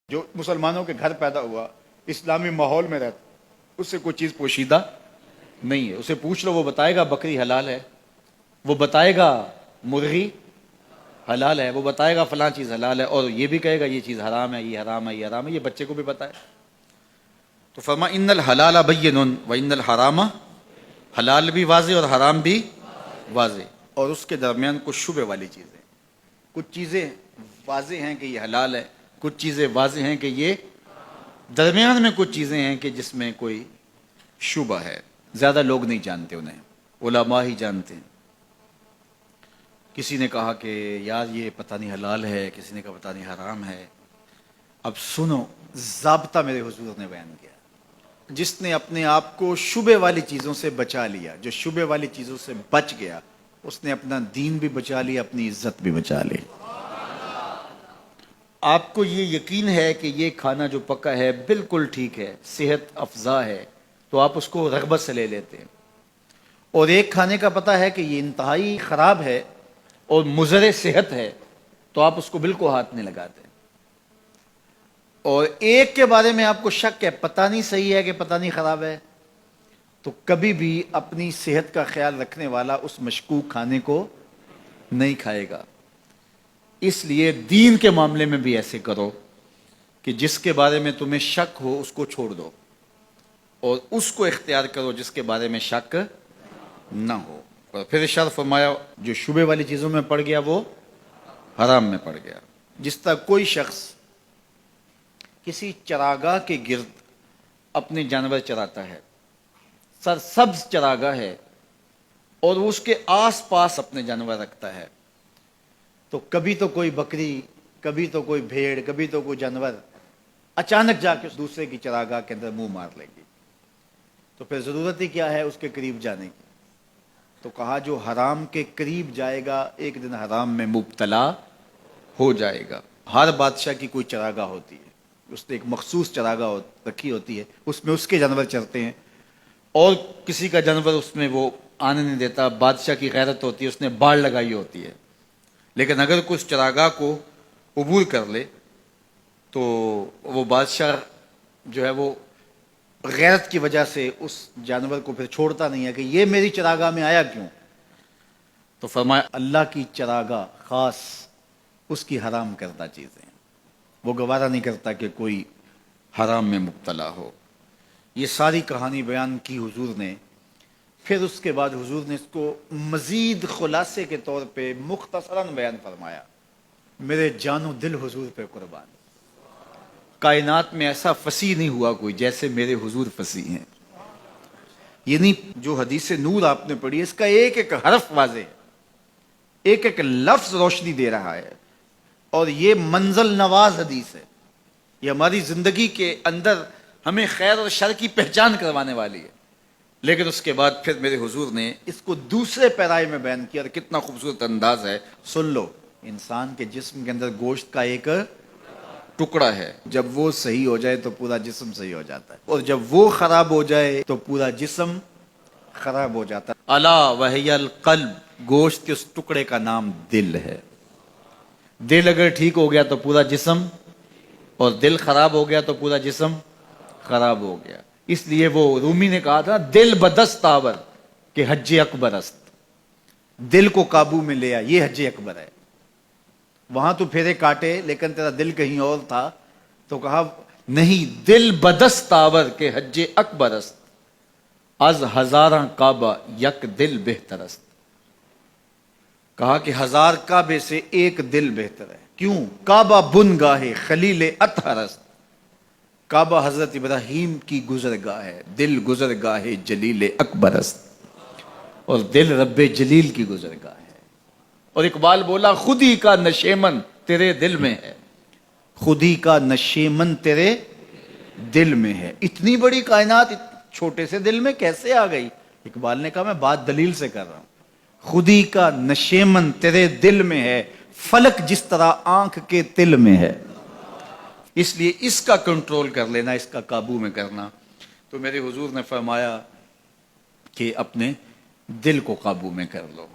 جو مسلمانوں کے گھر پیدا ہوا، اسلامی ماحول میں رہتا، اس سے کوئی چیز پوشیدہ نہیں ہے. اسے پوچھ لو، وہ بتائے گا بکری حلال ہے، وہ بتائے گا مرغی حلال ہے، وہ بتائے گا فلاں چیز حلال ہے، اور یہ بھی کہے گا یہ چیز حرام ہے، یہ حرام ہے، یہ حرام ہے. یہ بچے کو بھی پتہ ہے. تو فرما ان الحلال بین و ان الحرام، حلال بھی واضح اور حرام بھی واضح، اور اس کے درمیان کچھ شبہ والی چیزیں. کچھ چیزیں واضح ہیں کہ یہ حلال ہے، کچھ چیزیں واضح ہیں کہ یہ، درمیان میں کچھ چیزیں ہیں کہ جس میں کوئی شبہ ہے. زیادہ لوگ نہیں جانتے، انہیں علماء ہی جانتے ہیں. کسی نے کہا کہ یار یہ پتہ نہیں حلال ہے، کسی نے کہا پتہ نہیں حرام ہے. اب سنو، ضابطہ میرے حضور نے بیان کیا. جس نے اپنے آپ کو شبہ والی چیزوں سے بچا لیا، جو شبہ والی چیزوں سے بچ گیا، اس نے اپنا دین بھی بچا لیا، اپنی عزت بھی بچا لی. آپ کو یہ یقین ہے کہ یہ کھانا جو پکا ہے بالکل ٹھیک ہے، صحت افزا ہے، تو آپ اس کو رغبت سے لے لیتے ہیں. اور ایک کھانے کا پتہ ہے کہ یہ انتہائی خراب ہے اور مضر صحت ہے، تو آپ اس کو بالکل ہاتھ نہیں لگاتے. اور ایک کے بارے میں آپ کو شک ہے، پتہ نہیں صحیح ہے کہ پتہ نہیں خراب ہے، تو کبھی بھی اپنی صحت کا خیال رکھنے والا اس مشکوک کھانے کو نہیں کھائے گا. اس لیے دین کے معاملے میں بھی ایسے کرو کہ جس کے بارے میں تمہیں شک ہو اس کو چھوڑ دو، اور اس کو اختیار کرو جس کے بارے میں شک نہ ہو. اور پھر ارشاد فرمایا جو شبہ والی چیزوں میں پڑ گیا وہ حرام میں پڑ گیا. جس طرح کوئی شخص کسی چراگاہ کے گرد اپنے جانور چراتا ہے، سرسبز چراگاہ ہے، اور وہ اس کے آس پاس اپنے جانور رکھتا ہے، تو کبھی تو کوئی بکری، کبھی تو کوئی بھیڑ، کبھی تو کوئی جانور اچانک جا کے دوسرے کی چراگاہ کے اندر منہ مار لے گی. تو پھر ضرورت ہی کیا ہے اس کے قریب جانے کی؟ تو کہا جو حرام کے قریب جائے گا ایک دن حرام میں مبتلا ہو جائے گا. ہر بادشاہ کی کوئی چراگاہ ہوتی ہے، اس نے ایک مخصوص چراگاہ رکھی ہوتی ہے، اس میں اس کے جانور چرتے ہیں، اور کسی کا جانور اس میں وہ آنے نہیں دیتا. بادشاہ کی غیرت ہوتی ہے، اس نے باڑ لگائی ہوتی ہے. لیکن اگر کوئی اس چراگاہ کو عبور کر لے تو وہ بادشاہ جو ہے وہ غیرت کی وجہ سے اس جانور کو پھر چھوڑتا نہیں ہے کہ یہ میری چراگاہ میں آیا کیوں. تو فرمایا اللہ کی چراگاہ خاص اس کی حرام کردہ چیزیں، وہ گوارا نہیں کرتا کہ کوئی حرام میں مبتلا ہو. یہ ساری کہانی بیان کی حضور نے. پھر اس کے بعد حضور نے اس کو مزید خلاصے کے طور پہ مختصراً بیان فرمایا. میرے جان و دل حضور پہ قربان، کائنات میں ایسا فصیح نہیں ہوا کوئی جیسے میرے حضور فصیح ہیں. یعنی جو حدیث نور آپ نے پڑھی، اس کا ایک ایک حرف واضح ہے، ایک ایک لفظ روشنی دے رہا ہے، اور یہ منزل نواز حدیث ہے. یہ ہماری زندگی کے اندر ہمیں خیر اور شر کی پہچان کروانے والی ہے. لیکن اس کے بعد پھر میرے حضور نے اس کو دوسرے پیرائے میں بیان کیا، اور کتنا خوبصورت انداز ہے. سن لو، انسان کے جسم کے اندر گوشت کا ایک ٹکڑا ہے، جب وہ صحیح ہو جائے تو پورا جسم صحیح ہو جاتا ہے، اور جب وہ خراب ہو جائے تو پورا جسم خراب ہو جاتا ہے. الا وہی القلب، گوشت کے اس ٹکڑے کا نام دل ہے. دل اگر ٹھیک ہو گیا تو پورا جسم، اور دل خراب ہو گیا تو پورا جسم خراب ہو گیا. اس لیے وہ رومی نے کہا تھا دل بدست آور کہ حج اکبر است. دل کو قابو میں لیا، یہ حج اکبر ہے. وہاں تو پھیرے کاٹے لیکن تیرا دل کہیں اور تھا، تو کہا نہیں، دل بدست آور کہ حج اکبر است، از ہزاراں کعبہ یک دل بہتر است. کہا کہ 1000 کعبے سے ایک دل بہتر ہے. کیوں؟ کعبہ بن گاہ خلیل اطہر است. کعبہ حضرت ابراہیم کی گزرگاہ ہے، دل گزرگاہ جلیل اکبر است، اور دل رب جلیل کی گزرگاہ ہے. اور اقبال بولا خود ہی کا نشیمن تیرے دل میں ہے، خود ہی کا نشیمن تیرے دل میں ہے. اتنی بڑی کائنات چھوٹے سے دل میں کیسے آ گئی؟ اقبال نے کہا میں بات دلیل سے کر رہا ہوں. خود ہی کا نشیمن تیرے دل میں ہے، فلک جس طرح آنکھ کے تل میں ہے. اس لیے اس کا کنٹرول کر لینا، اس کا قابو میں کرنا. تو میرے حضور نے فرمایا کہ اپنے دل کو قابو میں کر لو.